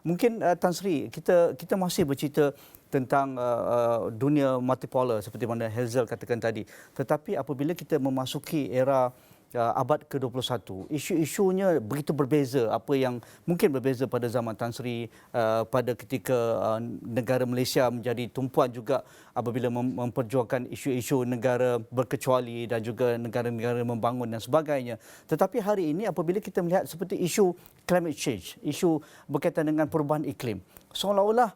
Mungkin Tan Sri, kita masih bercerita tentang dunia multipolar seperti mana Hazel katakan tadi. Tetapi apabila kita memasuki era abad ke-21, isu-isunya begitu berbeza. Apa yang mungkin berbeza pada zaman Tan Sri, pada ketika negara Malaysia menjadi tumpuan juga apabila memperjuangkan isu-isu negara berkecuali dan juga negara-negara membangun dan sebagainya. Tetapi hari ini apabila kita melihat seperti isu climate change, isu berkaitan dengan perubahan iklim, seolah-olah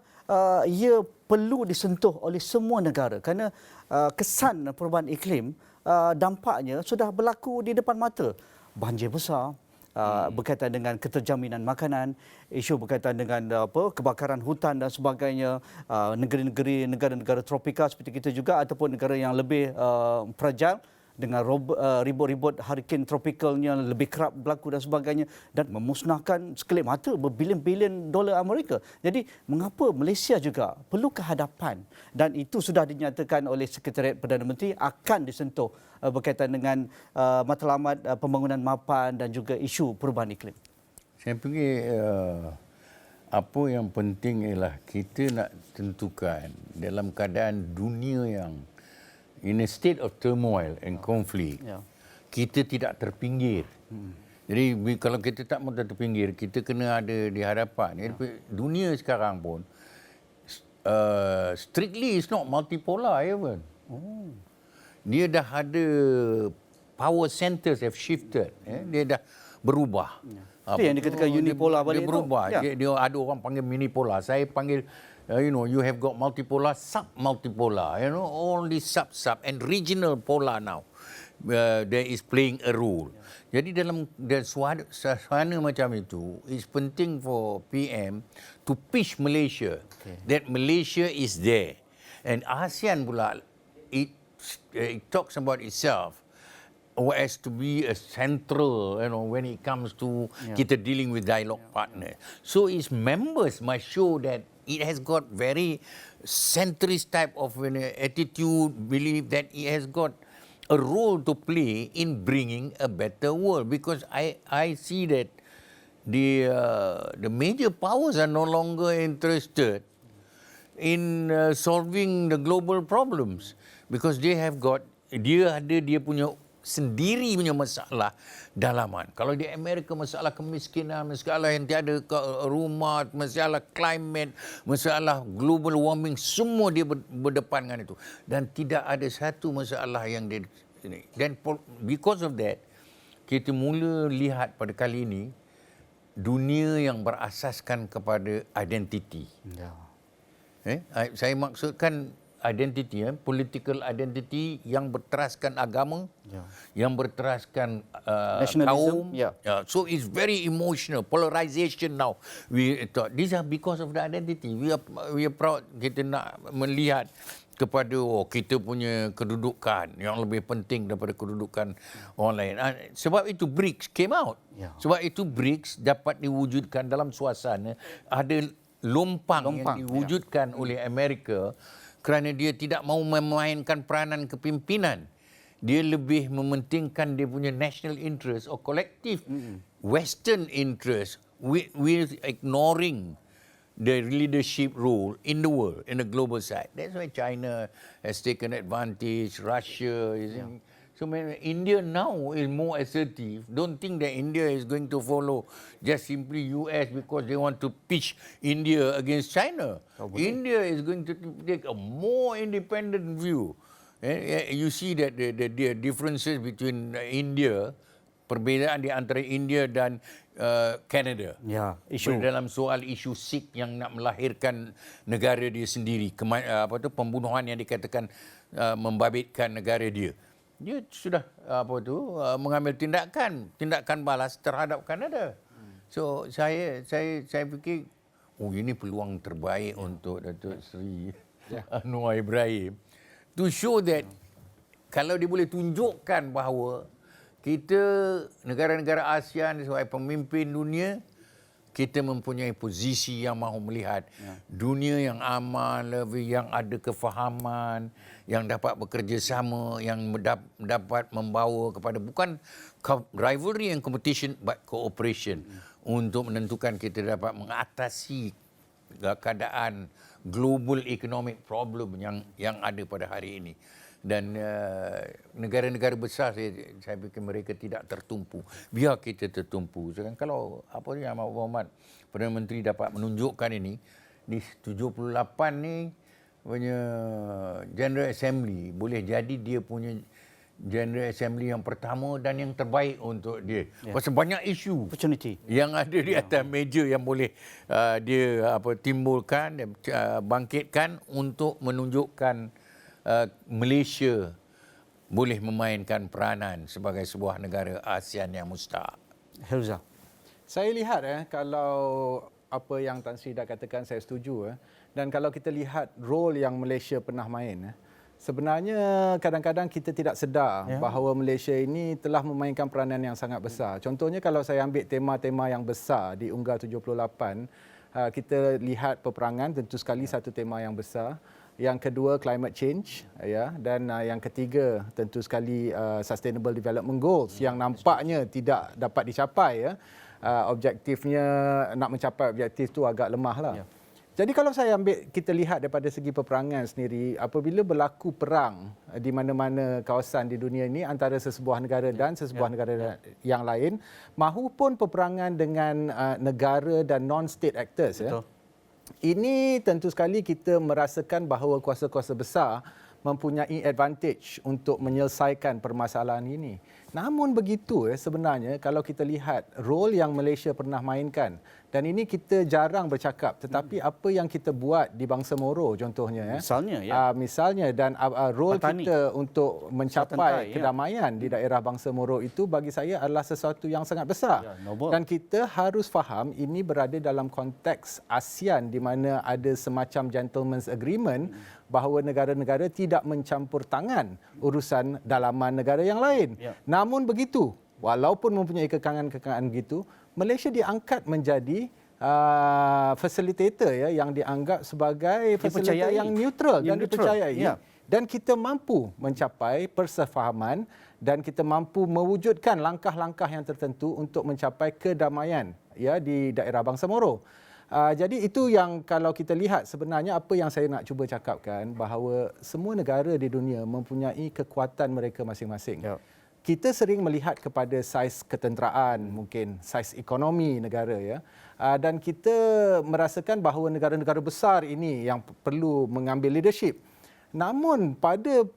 ia perlu disentuh oleh semua negara kerana kesan perubahan iklim dampaknya sudah berlaku di depan mata. Banjir besar, berkaitan dengan keterjaminan makanan, isu berkaitan dengan kebakaran hutan dan sebagainya, negara-negara tropika seperti kita juga ataupun negara yang lebih fragile dengan ribut-ribut hurricane tropikalnya lebih kerap berlaku dan sebagainya dan memusnahkan sekelip mata berbilion-bilion dolar Amerika. Jadi mengapa Malaysia juga perlu kehadapan, dan itu sudah dinyatakan oleh Sekretariat Perdana Menteri akan disentuh berkaitan dengan matlamat pembangunan mapan dan juga isu perubahan iklim. Saya fikir apa yang penting ialah kita nak tentukan dalam keadaan dunia yang in a state of turmoil and conflict, kita tidak terpinggir. Jadi kalau kita tak mahu terpinggir, kita kena ada di hadapan. Jadi, dunia sekarang pun strictly it's not multipolar even. Dia dah ada power centers have shifted. Dia dah berubah. Itu yang dikatakan unipolar dia balik berubah. tu. Dia ada orang panggil minipolar. Saya panggil you have got multipolar, sub-multipolar, all these sub and regional polar now. There is playing a role. Jadi dalam suasana macam itu, it's penting for PM to pitch Malaysia, that Malaysia is there. And ASEAN pula, it talks about itself as to be a central, when it comes to kita dealing with dialogue partner. So its members must show that it has got very centrist type of attitude, belief that it has got a role to play in bringing a better world. Because I see that the major powers are no longer interested in solving the global problems, because they have got dia punya sendiri punya masalah dalaman. Kalau di Amerika masalah kemiskinan, masalah yang tiada rumah, masalah climate, masalah global warming, semua dia berdepan dengan itu. Dan tidak ada satu masalah yang dia ini. Dan because of that, kita mula lihat pada kali ini dunia yang berasaskan kepada identiti. Saya maksudkan identity, political identity yang berteraskan agama, yang berteraskan kaum. So it's very emotional, polarization now. We thought these are because of the identity. We are proud, kita nak melihat kepada kita punya kedudukan yang lebih penting daripada kedudukan orang lain. Sebab itu BRICS came out. Sebab itu BRICS dapat diwujudkan dalam suasana ada lompang yang diwujudkan oleh Amerika, kerana dia tidak mahu memainkan peranan kepimpinan. Dia lebih mementingkan dia punya national interest or collective Western interest with ignoring the leadership role in the world, in the global side. That's why China has taken advantage, Russia is in. So India now is more assertive. Don't think that India is going to follow just simply US because they want to pitch India against China. India is going to take a more independent view. You see that the differences between India, perbezaan di antara India dan Canada. Isu dalam soal isu Sikh yang nak melahirkan negara dia sendiri, pembunuhan yang dikatakan membabitkan negara dia. Dia sudah mengambil tindakan balas terhadap Kanada. So saya fikir ini peluang terbaik untuk Datuk Seri Anwar Ibrahim to show that kalau dia boleh tunjukkan bahawa kita negara-negara ASEAN sebagai pemimpin dunia, kita mempunyai posisi yang mahu melihat dunia yang aman, yang ada kefahaman, yang dapat bekerjasama, yang dapat membawa kepada bukan rivalry and competition but cooperation untuk menentukan kita dapat mengatasi keadaan global economic problem yang ada pada hari ini. Dan negara-negara besar saya fikir mereka tidak tertumpu. Biar kita tertumpu. Sekarang kalau apa ni Ahmad Muhammad Perdana Menteri dapat menunjukkan ini di 78 ni punya General Assembly boleh jadi dia punya General Assembly yang pertama dan yang terbaik untuk dia. Pasal banyak isu Opportunity yang ada di atas meja yang boleh dia timbulkan dan bangkitkan untuk menunjukkan Malaysia boleh memainkan peranan sebagai sebuah negara ASEAN yang mustahak. Helza. Saya lihat kalau apa yang Tan Sri dah katakan saya setuju. Dan kalau kita lihat role yang Malaysia pernah main, sebenarnya kadang-kadang kita tidak sedar bahawa Malaysia ini telah memainkan peranan yang sangat besar. Contohnya kalau saya ambil tema-tema yang besar di UNGA 78, kita lihat peperangan tentu sekali satu tema yang besar. Yang kedua climate change dan yang ketiga tentu sekali sustainable development goals yang nampaknya tidak dapat dicapai objektifnya nak mencapai objektif tu agak lemah lah. Jadi kalau kita lihat daripada segi peperangan sendiri, apabila berlaku perang di mana-mana kawasan di dunia ini antara sesebuah negara dan sesebuah negara yang lain, mahupun peperangan dengan negara dan non-state actors ini tentu sekali kita merasakan bahawa kuasa-kuasa besar mempunyai advantage untuk menyelesaikan permasalahan ini. Namun begitu sebenarnya kalau kita lihat role yang Malaysia pernah mainkan, dan ini kita jarang bercakap, tetapi apa yang kita buat di Bangsa Moro contohnya misalnya dan role Patani kita untuk mencapai kedamaian di daerah Bangsa Moro itu bagi saya adalah sesuatu yang sangat besar. Dan kita harus faham ini berada dalam konteks ASEAN di mana ada semacam gentleman's agreement bahawa negara-negara tidak mencampur tangan urusan dalaman negara yang lain. Namun begitu, walaupun mempunyai kekangan-kekangan begitu, Malaysia diangkat menjadi facilitator yang dianggap sebagai facilitator yang neutral dan dipercayai. Dan kita mampu mencapai persefahaman dan kita mampu mewujudkan langkah-langkah yang tertentu untuk mencapai kedamaian di daerah Bangsa Moro. Jadi itu yang kalau kita lihat sebenarnya apa yang saya nak cuba cakapkan bahawa semua negara di dunia mempunyai kekuatan mereka masing-masing. Kita sering melihat kepada saiz ketenteraan, mungkin saiz ekonomi negara dan kita merasakan bahawa negara-negara besar ini yang perlu mengambil leadership. Namun pada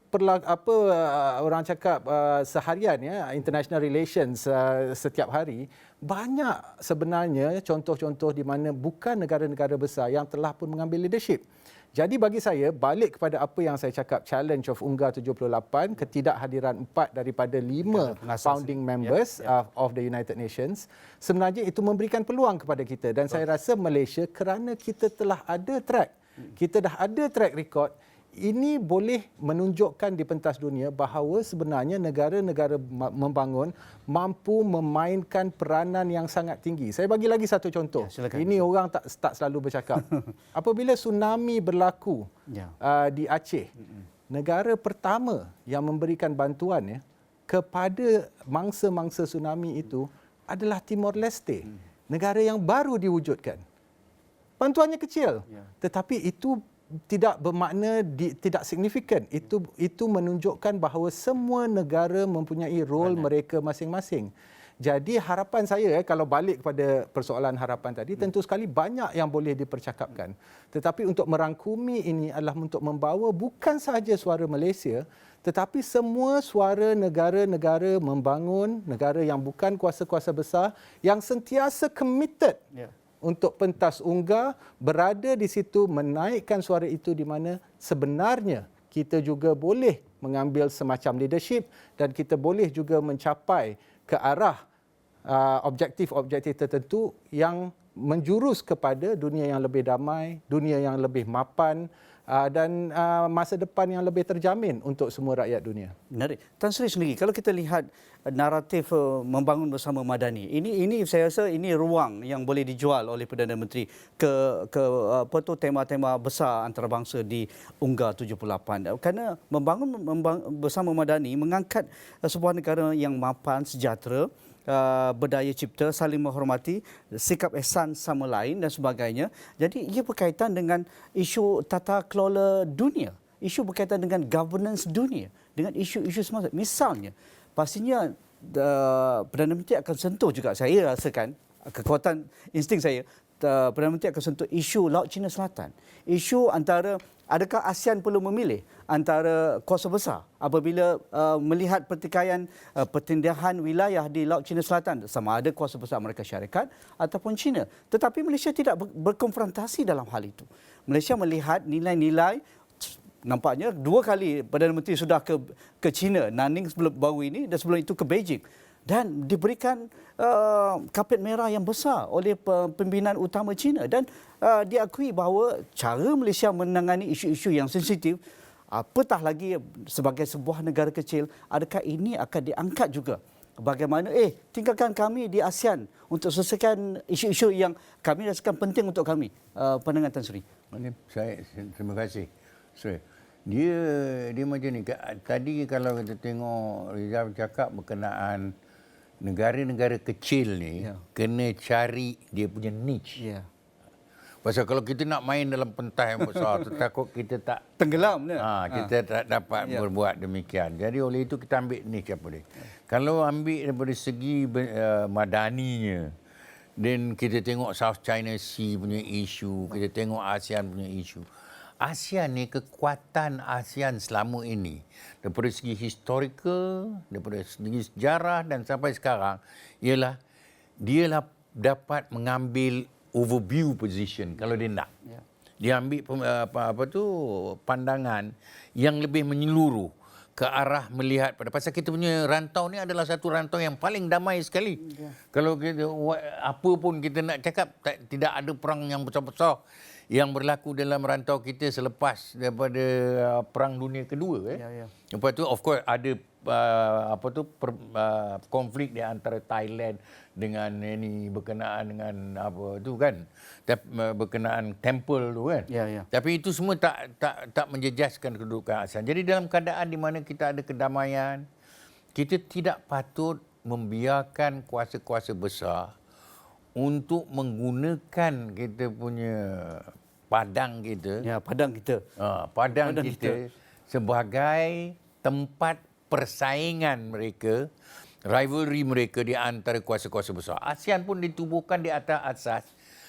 orang cakap seharian international relations setiap hari, banyak sebenarnya contoh-contoh di mana bukan negara-negara besar yang telah pun mengambil leadership. Jadi bagi saya, balik kepada apa yang saya cakap, challenge of UNGA 78, ketidakhadiran 4 daripada 5 founding members of the United Nations, sebenarnya itu memberikan peluang kepada kita. Dan saya rasa Malaysia, kerana kita telah ada track, kita dah ada track record, ini boleh menunjukkan di pentas dunia bahawa sebenarnya negara-negara membangun mampu memainkan peranan yang sangat tinggi. Saya bagi lagi satu contoh. Ini orang tak selalu bercakap. Apabila tsunami berlaku di Aceh, negara pertama yang memberikan bantuan kepada mangsa-mangsa tsunami itu adalah Timor Leste. Negara yang baru diwujudkan. Bantuannya kecil, tetapi itu tidak bermakna tidak signifikan. Itu menunjukkan bahawa semua negara mempunyai role mereka masing-masing. Jadi harapan saya kalau balik kepada persoalan harapan tadi, tentu sekali banyak yang boleh dipercakapkan. Tetapi untuk merangkumi ini adalah untuk membawa bukan sahaja suara Malaysia, tetapi semua suara negara-negara membangun, negara yang bukan kuasa-kuasa besar, yang sentiasa committed untuk pentas UNGA, berada di situ menaikkan suara itu di mana sebenarnya kita juga boleh mengambil semacam leadership dan kita boleh juga mencapai ke arah objektif-objektif tertentu yang menjurus kepada dunia yang lebih damai, dunia yang lebih mapan dan masa depan yang lebih terjamin untuk semua rakyat dunia. Menarik. Tan Sri sendiri, kalau kita lihat naratif membangun bersama Madani, ini saya rasa ini ruang yang boleh dijual oleh Perdana Menteri ke tema-tema besar antarabangsa di UNGA 78. Kerana membangun bersama Madani mengangkat sebuah negara yang mapan, sejahtera, berdaya cipta, saling menghormati, sikap ihsan sama lain dan sebagainya. Jadi ia berkaitan dengan isu tata kelola dunia, isu berkaitan dengan governance dunia, dengan isu-isu semasa. Misalnya, pastinya Perdana Menteri akan sentuh juga, saya rasakan, kekuatan insting saya, Perdana Menteri akan sentuh isu Laut Cina Selatan. Isu antara adakah ASEAN perlu memilih antara kuasa besar apabila melihat pertikaian pertindahan wilayah di Laut Cina Selatan, sama ada kuasa besar Amerika Syarikat ataupun China. Tetapi Malaysia tidak berkonfrontasi dalam hal itu. Malaysia melihat nilai-nilai. Nampaknya 2 kali Perdana Menteri sudah ke China, Nanning sebelum baru ini dan sebelum itu ke Beijing. Dan diberikan kapet merah yang besar oleh pimpinan utama China. Dan diakui bahawa cara Malaysia menangani isu-isu yang sensitif, apatah lagi sebagai sebuah negara kecil, adakah ini akan diangkat juga? Bagaimana, tinggalkan kami di ASEAN untuk selesaikan isu-isu yang kami rasakan penting untuk kami. Pandangan Tan Sri. Terima kasih. Dia macam ni. Tadi kalau kita tengok Rizal cakap berkenaan negara-negara kecil ni kena cari dia punya niche. Ya. Pasal kalau kita nak main dalam pentas yang besar, takut kita tak Tenggelam. Kita tak dapat berbuat demikian. Jadi oleh itu kita ambil niche apa dia. Kalau ambil daripada segi madaninya, dan kita tengok South China Sea punya isu, kita tengok ASEAN punya isu. ASEAN ni, kekuatan ASEAN selama ini daripada segi historical, daripada segi sejarah dan sampai sekarang ialah dia dapat mengambil overview position kalau dia nak. Dia ambil pandangan yang lebih menyeluruh ke arah melihat pada pasal kita punya rantau ni adalah satu rantau yang paling damai sekali. Kalau kita apa pun kita nak cakap, tidak ada perang yang besar-besar yang berlaku dalam rantau kita selepas daripada Perang Dunia Kedua. Lepas tu of course ada konflik di antara Thailand dengan ini berkenaan dengan apa tu kan, berkenaan temple tu kan. Tapi itu semua tak menjejaskan kedudukan ASEAN. Jadi dalam keadaan di mana kita ada kedamaian, kita tidak patut membiarkan kuasa-kuasa besar untuk menggunakan kita punya padang kita, padang kita sebagai tempat persaingan mereka, rivalry mereka di antara kuasa-kuasa besar. ASEAN pun ditubuhkan di atas asas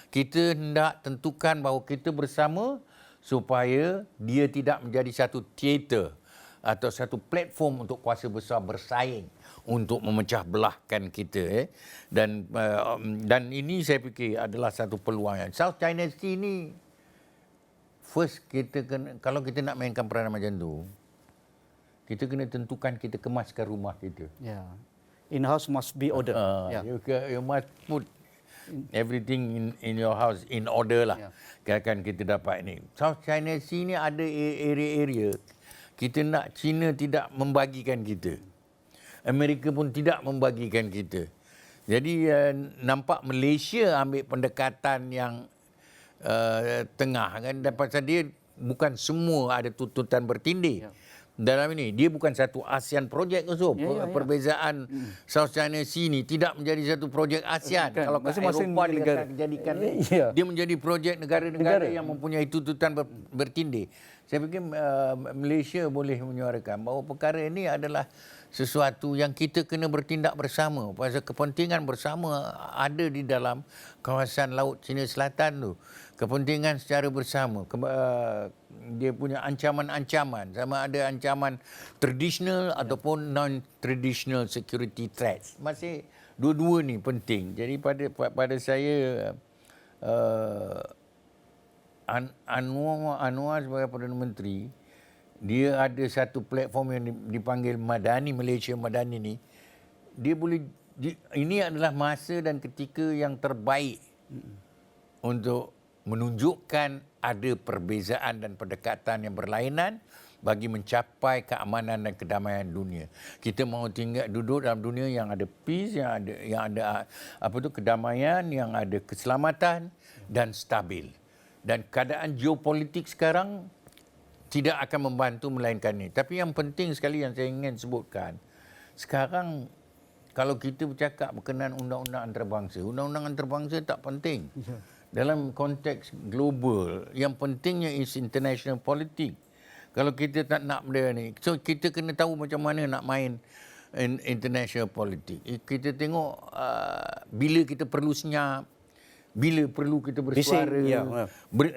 kita hendak tentukan bahawa kita bersama supaya dia tidak menjadi satu teater atau satu platform untuk kuasa besar bersaing untuk memecah belahkan kita. Dan ini saya fikir adalah satu peluang. South China Sea ni first kita kena, kalau kita nak mainkan peranan macam tu, kita kena tentukan kita kemaskan rumah kita. In-house must be order. You must put everything in your house in order lah. Kan kita dapat ni. South China Sea ni ada area-area kita nak China tidak membagikan kita. Amerika pun tidak membagikan kita. Jadi nampak Malaysia ambil pendekatan yang tengah kan, dan pasal dia bukan semua ada tuntutan bertindih. Dalam ini dia bukan satu ASEAN projek also. Perbezaan South China Sea ni tidak menjadi satu projek ASEAN. Kalau kat Eropah dia jadikan dia menjadi projek negara-negara yang mempunyai tuntutan bertindih. Saya fikir Malaysia boleh menyuarakan bahawa perkara ini adalah sesuatu yang kita kena bertindak bersama. Pasal kepentingan bersama ada di dalam kawasan Laut Cina Selatan tu. Kepentingan secara bersama. Dia punya ancaman-ancaman. Sama ada ancaman tradisional ataupun non-traditional security threats. Masih dua-dua ni penting. Jadi pada saya, Anwar sebagai Perdana Menteri, dia ada satu platform yang dipanggil Madani, Malaysia Madani ni. Dia boleh, ini adalah masa dan ketika yang terbaik untuk menunjukkan ada perbezaan dan pendekatan yang berlainan bagi mencapai keamanan dan kedamaian dunia. Kita mahu duduk dalam dunia yang ada peace, yang ada kedamaian, yang ada keselamatan dan stabil. Dan keadaan geopolitik sekarang tidak akan membantu melainkan ini. Tapi yang penting sekali yang saya ingin sebutkan, sekarang kalau kita bercakap berkenaan undang-undang antarabangsa tak penting. Dalam konteks global, yang pentingnya is international politics. Kalau kita tak nak benda ni, so kita kena tahu macam mana nak main international politics. Kita tengok bila kita perlu senyap, bila perlu kita bersuara,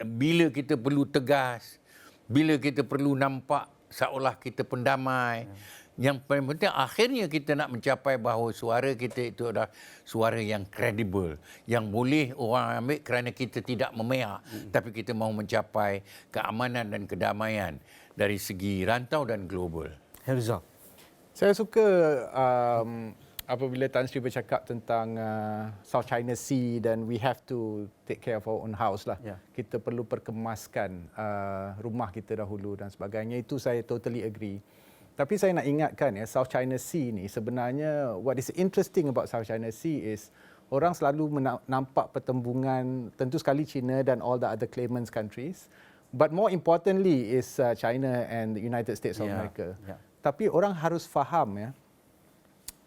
bila kita perlu tegas, bila kita perlu nampak seolah kita pendamai. Yang paling penting akhirnya kita nak mencapai bahawa suara kita itu adalah suara yang kredibel, yang boleh orang ambil kerana kita tidak memihak, tapi kita mahu mencapai keamanan dan kedamaian dari segi rantau dan global. Herzal. Saya suka apabila Tan Sri bercakap tentang South China Sea dan we have to take care of our own house lah. Kita perlu perkemaskan rumah kita dahulu dan sebagainya. Itu saya totally agree. Tapi saya nak ingatkan South China Sea ni sebenarnya what is interesting about South China Sea is orang selalu nampak pertembungan tentu sekali China dan all the other claimants countries, but more importantly is China and the United States of America. Tapi orang harus faham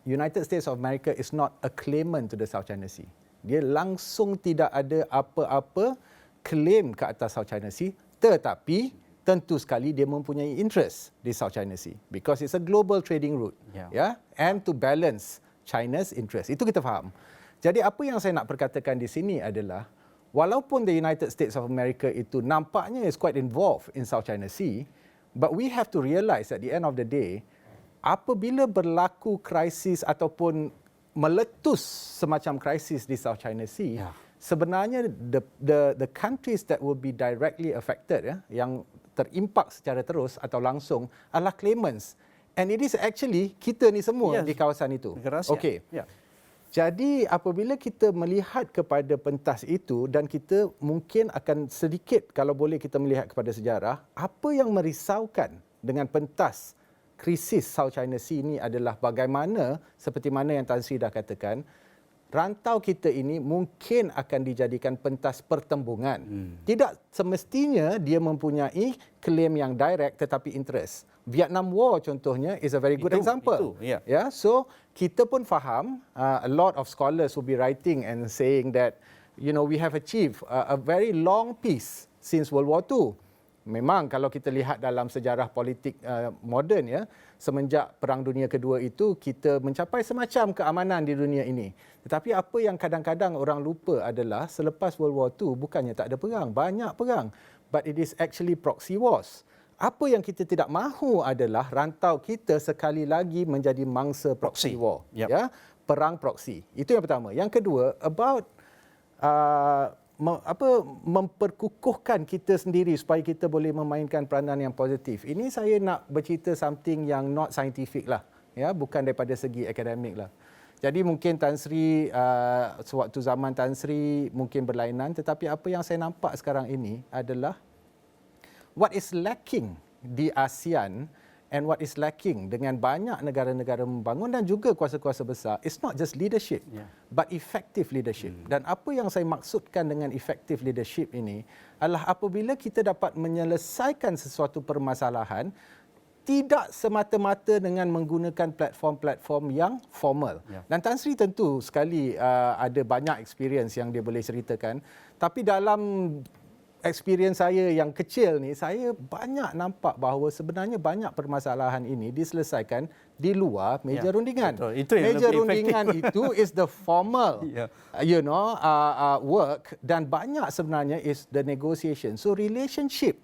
United States of America is not a claimant to the South China Sea. Dia langsung tidak ada apa-apa claim ke atas South China Sea, tetapi tentu sekali dia mempunyai interest di South China Sea because it's a global trading route, and to balance China's interest. Itu kita faham. Jadi apa yang saya nak perkatakan di sini adalah walaupun the United States of America itu nampaknya is quite involved in South China Sea, but we have to realise at the end of the day, apabila berlaku krisis ataupun meletus semacam krisis di South China Sea, sebenarnya the countries that will be directly affected, yang terimpak secara terus atau langsung adalah claimants. And it is actually kita ni semua di kawasan itu. Okey. Jadi apabila kita melihat kepada pentas itu dan kita mungkin akan sedikit kalau boleh kita melihat kepada sejarah, apa yang merisaukan dengan pentas krisis South China Sea ini adalah bagaimana seperti mana yang Tan Sri dah katakan, rantau kita ini mungkin akan dijadikan pentas pertembungan. Tidak semestinya dia mempunyai claim yang direct tetapi interest. Vietnam War contohnya is a very good example. So kita pun faham, a lot of scholars will be writing and saying that we have achieved a very long peace since World War II. Memang kalau kita lihat dalam sejarah politik moden semenjak Perang Dunia Kedua itu kita mencapai semacam keamanan di dunia ini. Tetapi apa yang kadang-kadang orang lupa adalah selepas World War II bukannya tak ada perang, banyak perang. But it is actually proxy wars. Apa yang kita tidak mahu adalah rantau kita sekali lagi menjadi mangsa proxy war. Perang proxy. Itu yang pertama. Yang kedua, about memperkukuhkan kita sendiri supaya kita boleh memainkan peranan yang positif. Ini saya nak bercerita something yang not scientific lah, bukan daripada segi akademik lah. Jadi mungkin Tan Sri sewaktu zaman Tan Sri mungkin berlainan, tetapi apa yang saya nampak sekarang ini adalah what is lacking di ASEAN and what is lacking dengan banyak negara-negara membangun dan juga kuasa-kuasa besar, it's not just leadership, but effective leadership. Dan apa yang saya maksudkan dengan effective leadership ini adalah apabila kita dapat menyelesaikan sesuatu permasalahan, tidak semata-mata dengan menggunakan platform-platform yang formal. Dan Tan Sri tentu sekali ada banyak experience yang dia boleh ceritakan, tapi dalam experience saya yang kecil ni, saya banyak nampak bahawa sebenarnya banyak permasalahan ini diselesaikan di luar meja rundingan. Meja rundingan itu is the formal, work, dan banyak sebenarnya is the negotiation. So relationship,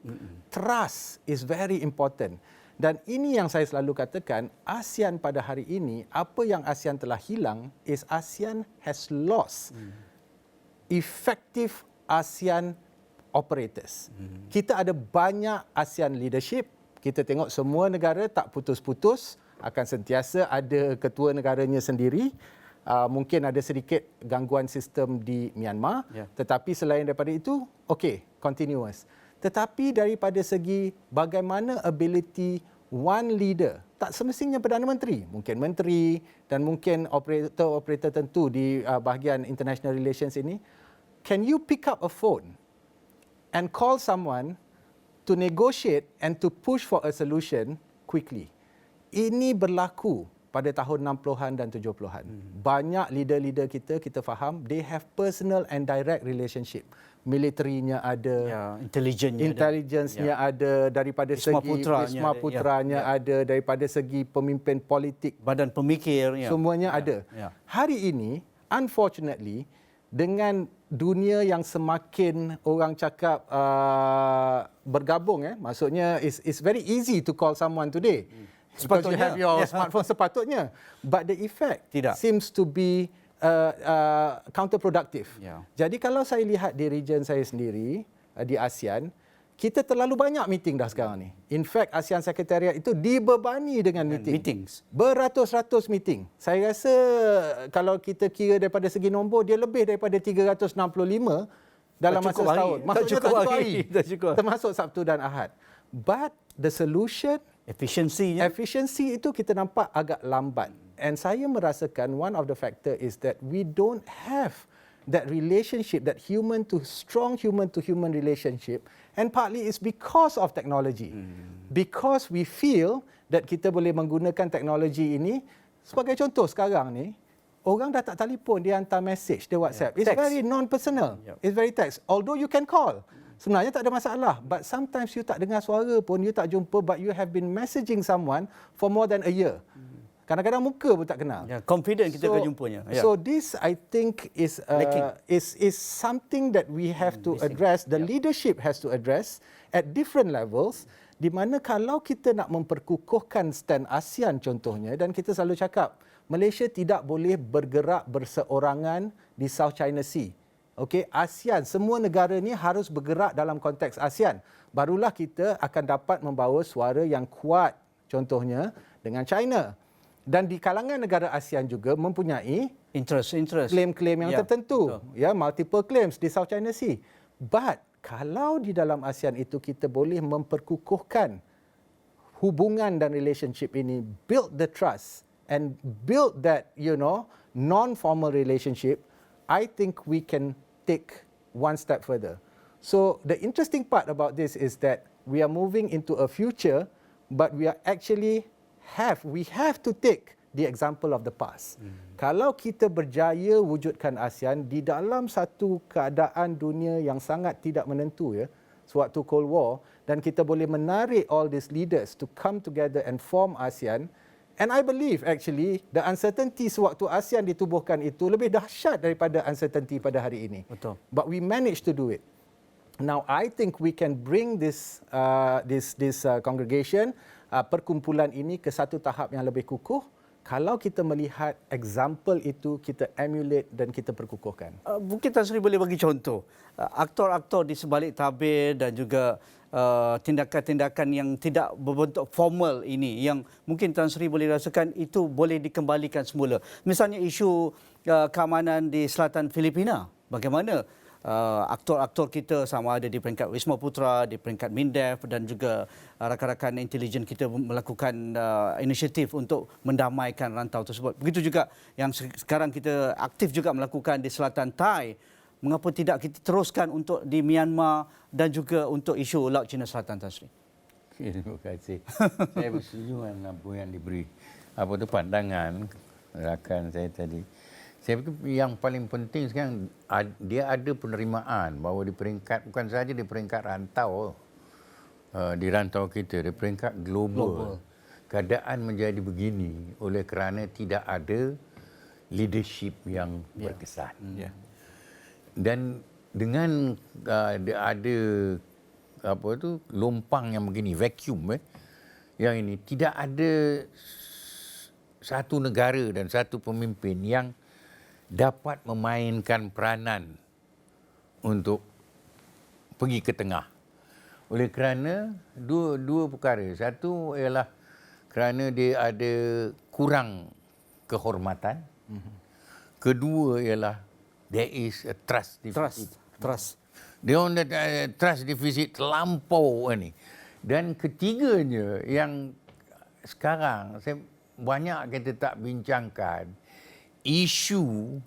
trust is very important. Dan ini yang saya selalu katakan, ASEAN pada hari ini, apa yang ASEAN telah hilang is ASEAN has lost effective ASEAN operators. Kita ada banyak ASEAN leadership. Kita tengok semua negara tak putus-putus, akan sentiasa ada ketua negaranya sendiri. Mungkin ada sedikit gangguan sistem di Myanmar, tetapi selain daripada itu, continuous. Tetapi daripada segi bagaimana ability one leader, tak semestinya Perdana Menteri, mungkin menteri dan mungkin operator tentu di bahagian international relations ini, can you pick up a phone and call someone to negotiate and to push for a solution quickly? Ini berlaku pada tahun 60-an dan 70-an. Banyak leader-leader kita faham, they have personal and direct relationship. Militarinya ada, intelligence-nya ada, daripada segi Wisma Putranya ada, daripada segi pemimpin politik, badan pemikir, semuanya ada. Hari ini, unfortunately, dengan dunia yang semakin orang cakap bergabung, maksudnya it's very easy to call someone today. Because you have your smartphone sepatutnya. But the effect seems to be counterproductive. Jadi kalau saya lihat di region saya sendiri, di ASEAN, kita terlalu banyak meeting dah sekarang ni. In fact, ASEAN Secretariat itu dibebani dengan meetings. Beratus-ratus meeting. Saya rasa kalau kita kira daripada segi nombor, dia lebih daripada 365 dalam masa setahun. Maksudnya tak cukup hari. Termasuk Sabtu dan Ahad. But the solution, efficiency itu kita nampak agak lambat. And saya merasakan one of the factor is that we don't have that relationship, that strong human to human relationship, and partly it's because of technology. Because we feel that kita boleh menggunakan teknologi ini, sebagai contoh sekarang ni, orang dah tak telefon, dia hantar message, dia WhatsApp. It's very non-personal. It's very text. Although you can call. Sebenarnya tak ada masalah. But sometimes you tak dengar suara pun, you tak jumpa, but you have been messaging someone for more than a year. Kadang-kadang muka pun tak kenal. Confident kita akan jumpanya. So this, I think, is something that we have to address. The leadership has to address at different levels. Di mana kalau kita nak memperkukuhkan stand ASEAN contohnya, dan kita selalu cakap, Malaysia tidak boleh bergerak berseorangan di South China Sea. Okey, ASEAN, semua negara ni harus bergerak dalam konteks ASEAN. Barulah kita akan dapat membawa suara yang kuat, contohnya dengan China. Dan di kalangan negara ASEAN juga mempunyai interest klaim-klaim yang tertentu, multiple claims di South China Sea. But kalau di dalam ASEAN itu kita boleh memperkukuhkan hubungan dan relationship ini, build the trust and build that non-formal relationship, I think we can take one step further. So the interesting part about this is that we are moving into a future, but we have to take the example of the past. Kalau kita berjaya wujudkan ASEAN di dalam satu keadaan dunia yang sangat tidak menentu, sewaktu Cold War, dan kita boleh menarik all these leaders to come together and form ASEAN. And I believe actually the uncertainty sewaktu ASEAN ditubuhkan itu lebih dahsyat daripada uncertainty pada hari ini. Betul. But we managed to do it. Now I think we can bring this congregation, perkumpulan ini ke satu tahap yang lebih kukuh. Kalau kita melihat example itu, kita emulate dan kita perkukuhkan. Mungkin Tan Sri boleh bagi contoh aktor-aktor di sebalik tabir dan juga tindakan-tindakan yang tidak berbentuk formal ini yang mungkin Tan Sri boleh rasakan itu boleh dikembalikan semula. Misalnya isu keamanan di selatan Filipina. Bagaimana aktor-aktor kita sama ada di peringkat Wisma Putra, di peringkat MINDEF dan juga rakan-rakan intelijen kita melakukan inisiatif untuk mendamaikan rantau tersebut. Begitu juga yang sekarang kita aktif juga melakukan di selatan Thai. Mengapa tidak kita teruskan untuk di Myanmar dan juga untuk isu Laut Cina Selatan, Tan Sri? Terima kasih. Saya bersetuju dengan apa yang diberi pandangan rakan saya tadi. Saya fikir yang paling penting sekarang dia ada penerimaan bahawa di peringkat bukan sahaja di peringkat rantau di rantau kita, di peringkat global. Keadaan menjadi begini oleh kerana tidak ada leadership yang berkesan. Dan dengan ada lompang yang begini, vacuum yang ini, tidak ada satu negara dan satu pemimpin yang dapat memainkan peranan untuk pergi ke tengah. Oleh kerana dua perkara. Satu ialah kerana dia ada kurang kehormatan. Kedua ialah there is a trust deficit. Trust. Dia on trust deficit terlampau ni. Dan ketiganya yang sekarang banyak kita tak bincangkan, isu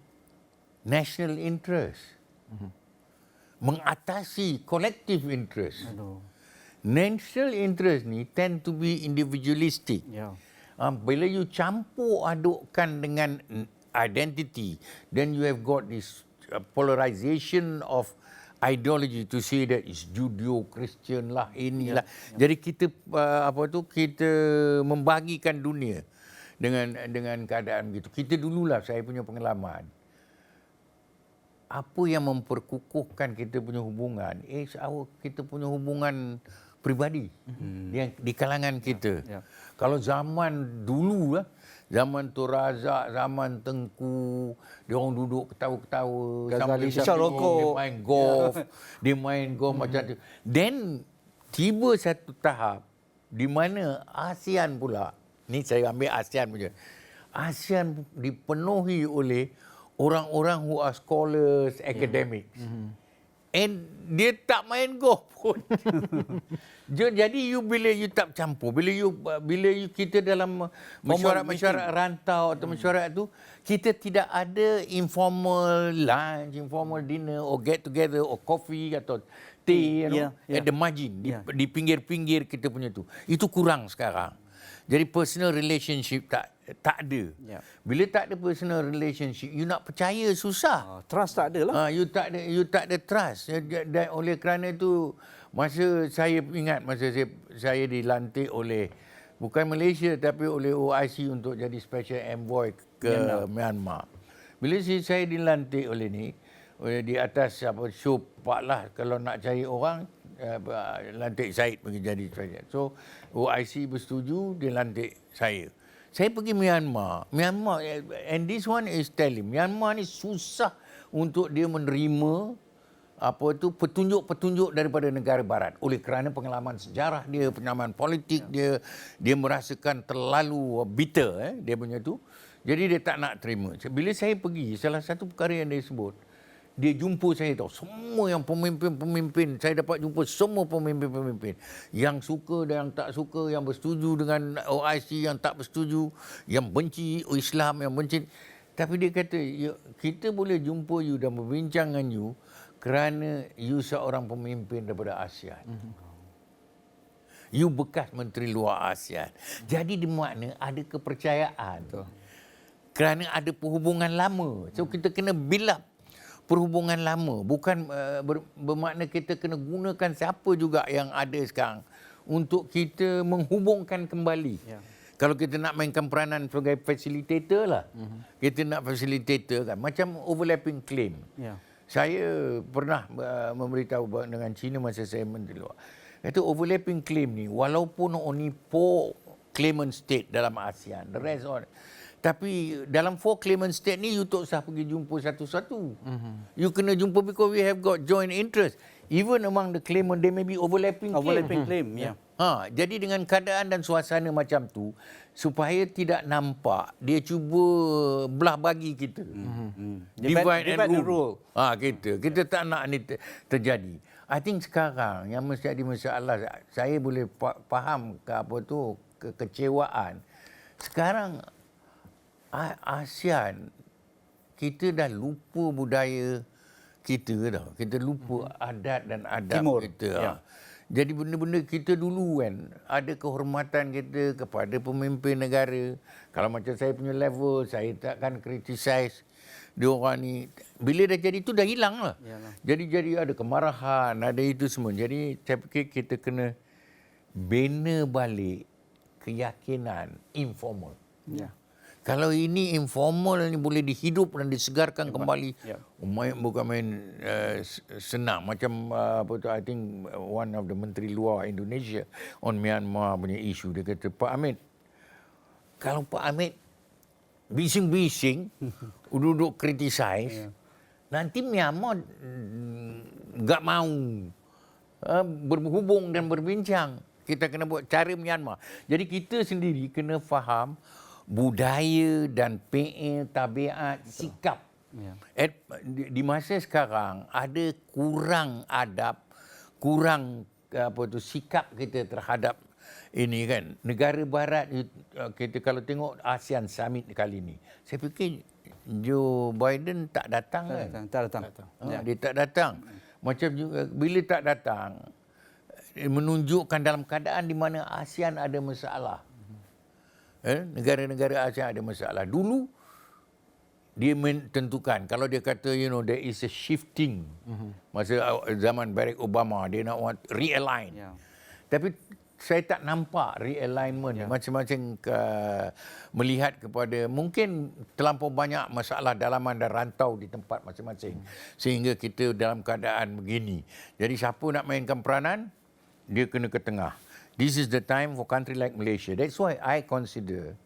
national interest. Mengatasi collective interest. National interest ni tend to be individualistic. Bila you campur adukkan dengan identity, then you have got this polarization of ideology to say that is Judeo-Christian lah, inilah. Jadi kita kita membagikan dunia dengan keadaan begitu. Kita dululah, saya punya pengalaman. Apa yang memperkukuhkan kita punya hubungan kita punya hubungan peribadi yang di kalangan kita. Kalau zaman dulu lah, zaman Tun Razak, zaman Tengku, dia orang duduk ketawa-ketawa, Ghazali Syah Rokok, dia main golf macam tu. Then tiba satu tahap di mana ASEAN pula, ni saya ambil ASEAN punya. ASEAN dipenuhi oleh orang-orang who are scholars, academics. And dia tak main golf pun. Jadi bila you tak campur, bila you kita dalam mesyuarat rantau atau mesyuarat tu, kita tidak ada informal lunch, informal dinner or get together or coffee atau tea at the margin, di pinggir-pinggir kita punya tu. Itu kurang sekarang. Jadi personal relationship tak ada. Bila tak ada personal relationship, you nak percaya susah. Trust tak ada lah. You tak ada trust. Dan oleh kerana itu, masa saya ingat masa saya dilantik oleh bukan Malaysia tapi oleh OIC untuk jadi special envoy ke Myanmar. Bila saya dilantik oleh ni, di atas show Pak lah, kalau nak cari orang, lantik Syed pergi jadi president. So OIC bersetuju, dia lantik saya. Saya pergi Myanmar, and this one is telling, Myanmar ni susah untuk dia menerima petunjuk-petunjuk daripada negara barat. Oleh kerana pengalaman sejarah dia, pengalaman politik dia merasakan terlalu bitter, dia punya tu. Jadi dia tak nak terima. Bila saya pergi, salah satu perkara yang dia sebut, dia jumpa saya tahu. Semua yang pemimpin-pemimpin, saya dapat jumpa semua pemimpin-pemimpin. Yang suka dan yang tak suka, yang bersetuju dengan OIC, yang tak bersetuju, yang benci Islam, yang benci. Tapi dia kata, kita boleh jumpa you dan berbincang dengan you kerana you seorang pemimpin daripada ASEAN. You bekas Menteri Luar ASEAN. Jadi di makna ada kepercayaan. Kerana ada perhubungan lama. So kita kena build up perhubungan lama, bukan bermakna kita kena gunakan siapa juga yang ada sekarang untuk kita menghubungkan kembali. Kalau kita nak mainkan peranan sebagai facilitator lah, kita nak facilitator kan, macam overlapping claim. Saya pernah memberitahu dengan China masa saya Menteri Luar. Kata overlapping claim ni, walaupun only 4 claimant state dalam ASEAN, the rest all. Tapi dalam 4 claimant state ni, you tak usah pergi jumpa satu-satu. You kena jumpa because we have got joint interest. Even among the claimant, there may be overlapping claim. Jadi dengan keadaan dan suasana macam tu, supaya tidak nampak, dia cuba belah bagi kita. Divide and rule. Kita tak nak ni terjadi. I think sekarang yang mesti ada masalah, saya boleh faham kekecewaan. Sekarang ASEAN, kita dah lupa budaya kita dah. Kita lupa adat dan adab Timur. Kita. Jadi benda-benda kita dulu kan, ada kehormatan kita kepada pemimpin negara. Kalau macam saya punya level, saya takkan criticize dia orang ni. Bila dah jadi tu dah hilang lah. Jadi ada kemarahan, ada itu semua. Jadi saya fikir kita kena bina balik keyakinan informal. Kalau ini informal ni boleh dihidup dan disegarkan kembali, bukan main senang. Macam I think one of the Menteri Luar Indonesia on Myanmar punya isu, dia kata, Pak Hamid, kalau Pak Hamid bising-bising, duduk criticize, nanti Myanmar enggak mau berhubung dan berbincang. Kita kena buat cara Myanmar. Jadi kita sendiri kena faham budaya dan PA, tabiat, sikap. Di masa sekarang ada kurang adab, kurang sikap kita terhadap ini kan. Negara barat, kita kalau tengok ASEAN Summit kali ni, saya fikir Joe Biden tak datang kan? Tak datang. Dia tak datang. Macam juga bila tak datang, menunjukkan dalam keadaan di mana ASEAN ada masalah. Negara-negara ASEAN ada masalah. Dulu dia menentukan, kalau dia kata there is a shifting masa zaman Barack Obama, dia nak realign. Tapi saya tak nampak realignment. Macam-macam melihat kepada mungkin terlampau banyak masalah dalaman dan rantau di tempat masing-masing sehingga kita dalam keadaan begini. Jadi siapa nak mainkan peranan, dia kena ke tengah. This is the time for country like Malaysia. That's why I consider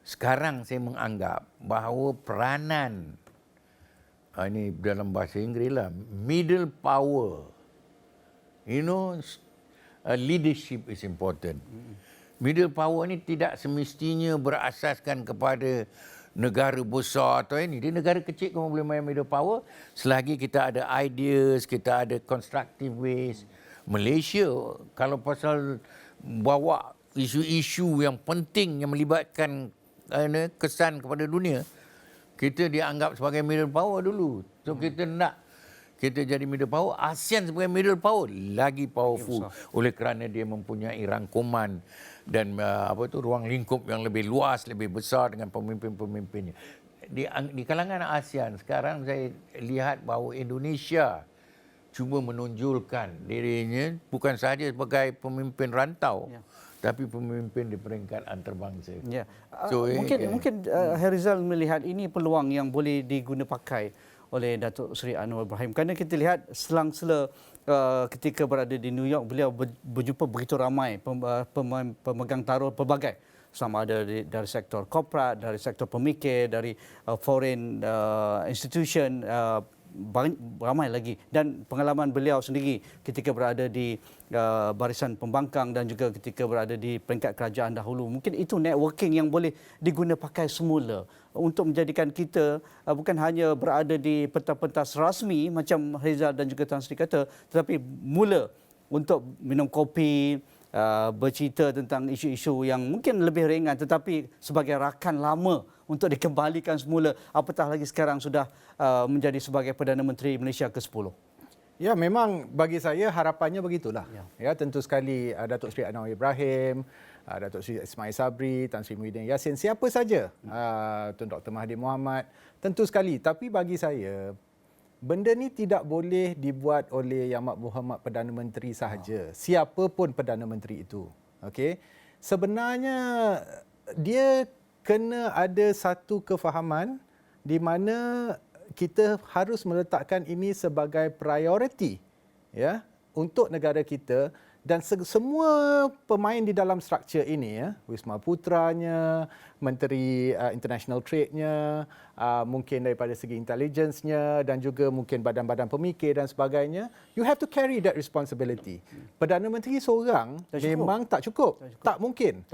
sekarang saya menganggap bahawa peranan ini dalam bahasa Inggeris lah, middle power, leadership is important. Middle power ni tidak semestinya berasaskan kepada negara besar atau ini. Dia negara kecil pun boleh main middle power selagi kita ada ideas, kita ada constructive ways. Malaysia kalau pasal bawa isu-isu yang penting yang melibatkan kesan kepada dunia, kita dianggap sebagai middle power dulu. So kita nak kita jadi middle power, ASEAN sebagai middle power lagi powerful oleh kerana dia mempunyai rangkuman dan ruang lingkup yang lebih luas, lebih besar dengan pemimpin-pemimpinnya. Di kalangan ASEAN sekarang saya lihat bahawa Indonesia cuba menonjolkan dirinya bukan sahaja sebagai pemimpin rantau, tapi pemimpin di peringkat antarabangsa. Ya. Mungkin Herizal melihat ini peluang yang boleh diguna pakai oleh Datuk Seri Anwar Ibrahim. Kerana kita lihat selang-sela ketika berada di New York, beliau berjumpa begitu ramai pemegang taruh pelbagai. Sama ada dari sektor korporat, dari sektor pemikir, dari foreign institution, ramai lagi. Dan pengalaman beliau sendiri ketika berada di barisan pembangkang dan juga ketika berada di peringkat kerajaan dahulu. Mungkin itu networking yang boleh diguna pakai semula untuk menjadikan kita bukan hanya berada di pentas-pentas rasmi macam Herizal dan juga Tan Sri kata, tetapi mula untuk minum kopi, bercerita tentang isu-isu yang mungkin lebih ringan tetapi sebagai rakan lama untuk dikembalikan semula, apatah lagi sekarang sudah menjadi sebagai Perdana Menteri Malaysia ke-10. Ya, memang bagi saya harapannya begitulah. Ya, tentu sekali Datuk Seri Anwar Ibrahim, Datuk Seri Ismail Sabri, Tan Sri Muhyiddin Yassin, siapa saja, Tun Dr. Mahathir Mohamad, tentu sekali. Tapi bagi saya, benda ni tidak boleh dibuat oleh Yang Amat Perdana Menteri sahaja. Siapa pun Perdana Menteri itu. Okey. Sebenarnya dia kena ada satu kefahaman di mana kita harus meletakkan ini sebagai prioriti ya untuk negara kita dan semua pemain di dalam struktur ini ya, Wisma Putranya, Menteri International Trade-nya, mungkin daripada segi intelligence-nya dan juga mungkin badan-badan pemikir dan sebagainya, you have to carry that responsibility. Perdana Menteri seorang memang tak cukup. Tak mungkin.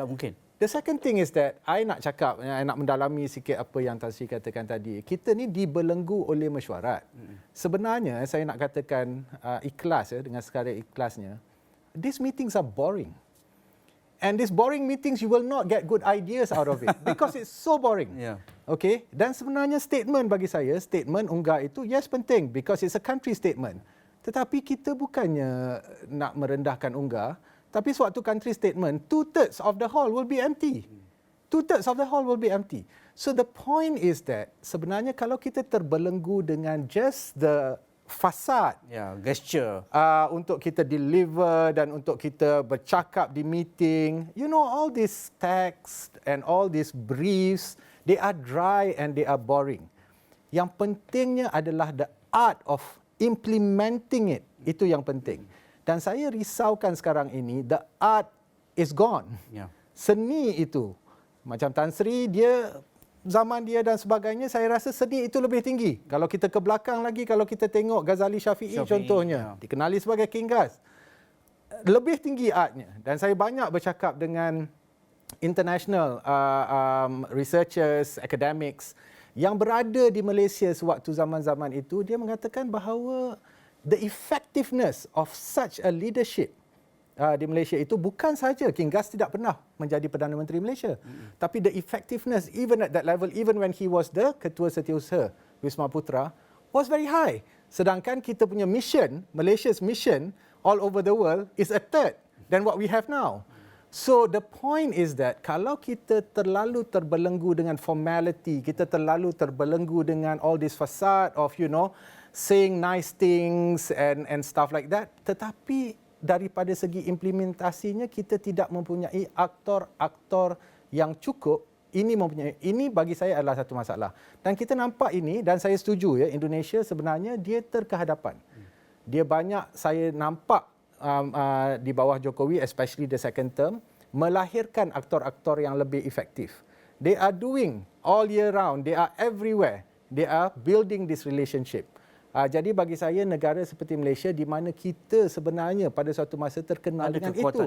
The second thing is that I nak cakap, I nak mendalami sikit apa yang Tan Sri katakan tadi. Kita ni dibelenggu oleh mesyuarat. Sebenarnya saya nak katakan ikhlas ya, dengan sekadar ikhlasnya, these meetings are boring. And these boring meetings you will not get good ideas out of it because it's so boring. Okay? Dan sebenarnya statement bagi saya, statement UNGA itu yes penting because it's a country statement. Tetapi kita bukannya nak merendahkan UNGA. Tapi sewaktu country statement, 2/3 of the hall will be empty. 2/3 of the hall will be empty. So the point is that sebenarnya kalau kita terbelenggu dengan just the fasad, gesture, untuk kita deliver dan untuk kita bercakap di meeting, you know, all these texts and all these briefs, they are dry and they are boring. Yang pentingnya adalah the art of implementing it. Itu yang penting. Dan saya risaukan sekarang ini, the art is gone. Seni itu. Macam Tan Sri, dia zaman dia dan sebagainya, saya rasa seni itu lebih tinggi. Kalau kita ke belakang lagi, kalau kita tengok Ghazali Syafi'i contohnya, dikenali sebagai King Ghaz. Lebih tinggi artnya. Dan saya banyak bercakap dengan international researchers, academics yang berada di Malaysia sewaktu zaman-zaman itu, dia mengatakan bahawa the effectiveness of such a leadership di Malaysia itu bukan saja King Ghaz tidak pernah menjadi Perdana Menteri Malaysia, tapi the effectiveness even at that level, even when he was the Ketua Setiausaha Wisma Putra, was very high. Sedangkan kita punya mission, Malaysia's mission all over the world is a third than what we have now. So the point is that kalau kita terlalu terbelenggu dengan formality, kita terlalu terbelenggu dengan all this facade of saying nice things and stuff like that, tetapi daripada segi implementasinya kita tidak mempunyai aktor-aktor yang cukup. Ini bagi saya adalah satu masalah. Dan kita nampak ini, dan saya setuju Indonesia sebenarnya dia terkehadapan. Dia banyak saya nampak di bawah Jokowi, especially the second term, melahirkan aktor-aktor yang lebih efektif. They are doing all year round, they are everywhere. They are building this relationship. Jadi bagi saya negara seperti Malaysia di mana kita sebenarnya pada suatu masa terkenal dengan itu.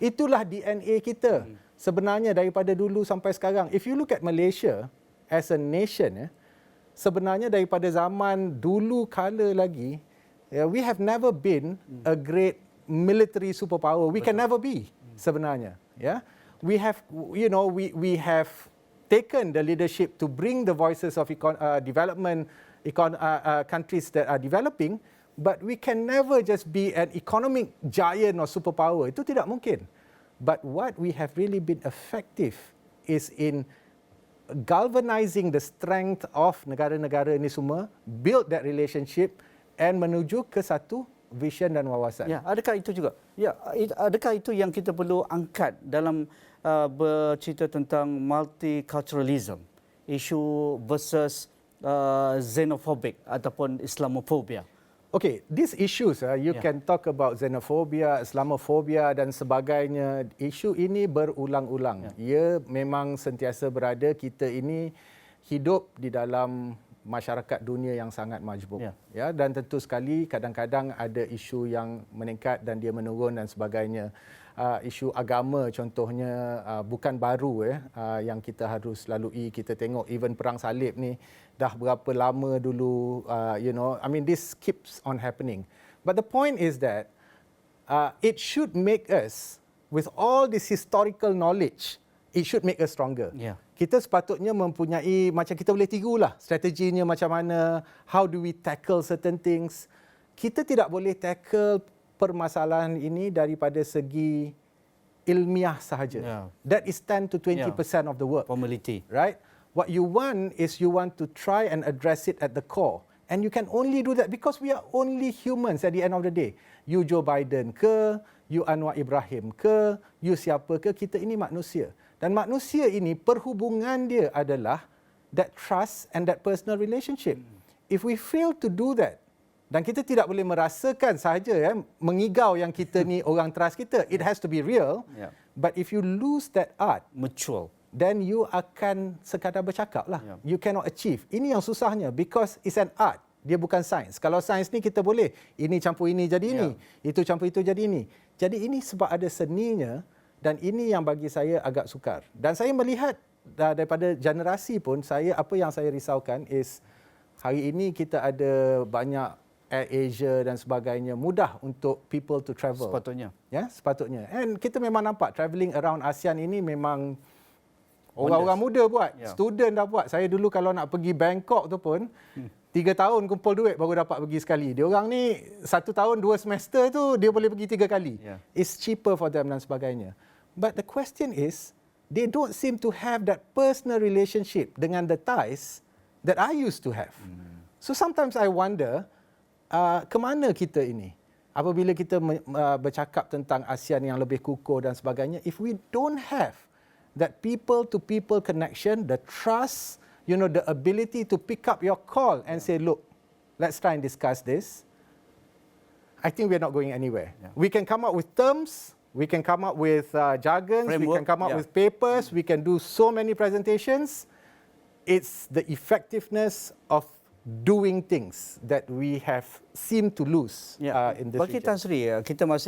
Itulah DNA kita. Sebenarnya daripada dulu sampai sekarang. If you look at Malaysia as a nation, sebenarnya daripada zaman dulu kala lagi, we have never been a great military superpower. We can never be sebenarnya. We have we have taken the leadership to bring the voices of development countries that are developing, but we can never just be an economic giant or superpower. Itu tidak mungkin. But what we have really been effective is in galvanizing the strength of negara-negara ini semua, build that relationship and menuju ke satu vision dan wawasan. Ya, adakah itu juga? Ya, adakah itu yang kita perlu angkat dalam bercerita tentang multiculturalism, isu versus xenophobic ataupun Islamophobia? Okay, these issues you can talk about xenophobia, Islamophobia dan sebagainya. Isu ini berulang-ulang. Ia memang sentiasa berada. Kita ini hidup di dalam masyarakat dunia yang sangat majmuk, dan tentu sekali kadang-kadang ada isu yang meningkat dan dia menurun dan sebagainya. Isu agama contohnya bukan baru yang kita harus lalui. Kita tengok even perang salib ni dah berapa lama dulu, this keeps on happening. But the point is that it should make us, with all this historical knowledge, it should make us stronger. Kita sepatutnya mempunyai, macam kita boleh tirulah strateginya macam mana, how do we tackle certain things. Kita tidak boleh tackle permasalahan ini daripada segi ilmiah sahaja. That is 10 to 20% of the work. Formality. Right? What you want is you want to try and address it at the core. And you can only do that because we are only humans at the end of the day. You Joe Biden ke, you Anwar Ibrahim ke, you siapa ke, kita ini manusia. Dan manusia ini perhubungan dia adalah that trust and that personal relationship. If we fail to do that, dan kita tidak boleh merasakan sahaja mengigau yang kita ni orang trust kita, it has to be real. But if you lose that art, mutual, then you akan sekadar bercakap lah. You cannot achieve. Ini yang susahnya because it's an art. Dia bukan sains. Kalau sains ni kita boleh ini campur ini jadi ini, itu campur itu jadi ini. Jadi ini sebab ada seninya. Dan ini yang bagi saya agak sukar. Dan saya melihat daripada generasi pun, apa yang saya risaukan is hari ini kita ada banyak AirAsia dan sebagainya, mudah untuk people to travel. Sepatutnya. Sepatutnya. And kita memang nampak travelling around ASEAN ini memang orang-orang muda buat, student dah buat. Saya dulu kalau nak pergi Bangkok tu pun 3 tahun kumpul duit baru dapat pergi sekali. Dia orang ni 1 tahun 2 semester tu dia boleh pergi 3 kali. It's cheaper for them dan sebagainya. But the question is, they don't seem to have that personal relationship dengan the ties that I used to have. So sometimes I wonder, ke mana kita ini? Apabila kita bercakap tentang ASEAN yang lebih kukuh dan sebagainya, if we don't have that people-to-people connection, the trust, the ability to pick up your call and say, look, let's try and discuss this, I think we're not going anywhere. We can come up with terms, we can come up with jargons, we can come up with papers, we can do so many presentations. It's the effectiveness of doing things that we have seemed to lose in this region. Bagi Tan Sri, kita masih